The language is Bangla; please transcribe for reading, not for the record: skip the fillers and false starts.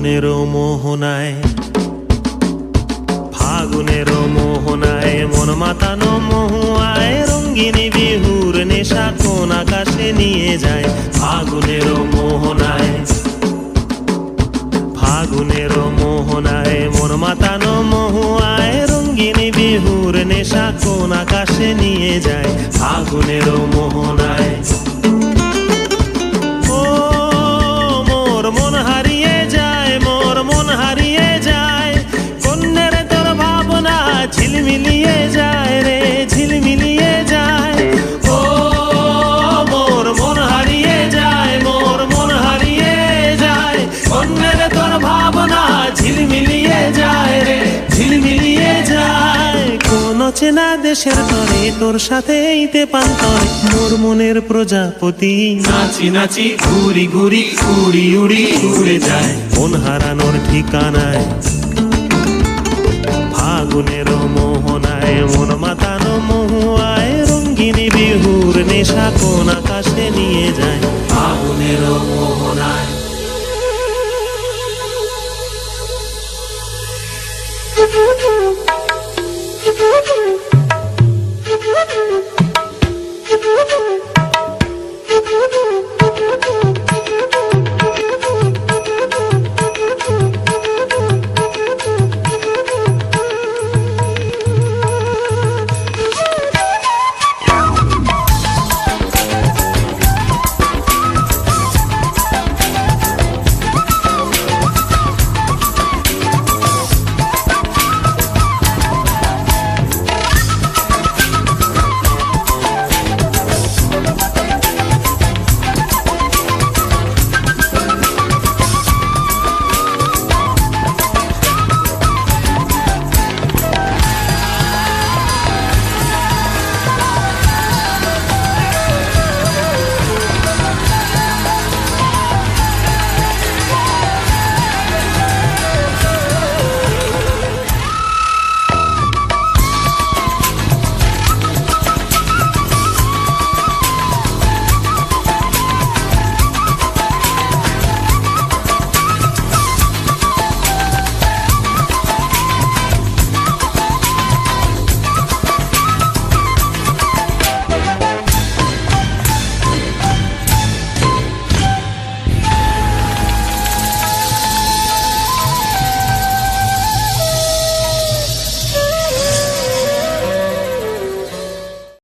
ফাগুনেরও মোহনায়, ফাগুনেরও মোহনায় মন মাতানো মহুয়ায় রঙ্গিনী বিহুর নেশা কোন আকাশে নিয়ে যায়। ফাগুনেরও মোহনায়, ফাগুনেরও মোহনায় মন মাতানো মহুয়ায় রঙ্গিনী বিহুর নেশা কোন আকাশে নিয়ে যায়। ফাগুনেরও মোহনায় মন হারিয়ে যায়, মোর মন হারিয়ে যায়, কন্যের তোর ভাবনা ঝিলমিলিয়ে যায় রে, ঝিলমিলিয়ে যায়। ও মোর মন হারিয়ে যায়, মোর মন হারিয়ে যায়, কন্যের তোর ভাবনা ঝিলমিলিয়ে যায় রে, ঝিলমিলিয়ে যায়। কোন চেনা দেশের তরে তোর সাথে এইতে পান্তরে মোর মনের প্রজাপতি নাচি নাচি ঘুরি ঘুরি উড়ি উড়ি উড়ে যায় মন হারানোর ঠিকানায়। ফাগুনেরও মোহনায় মন মাতানো মহুয়ায় রঙ্গিনী বিহুর নেশা কোন আকাশে নিয়ে যায়। ফাগুনেরও মোহনায়।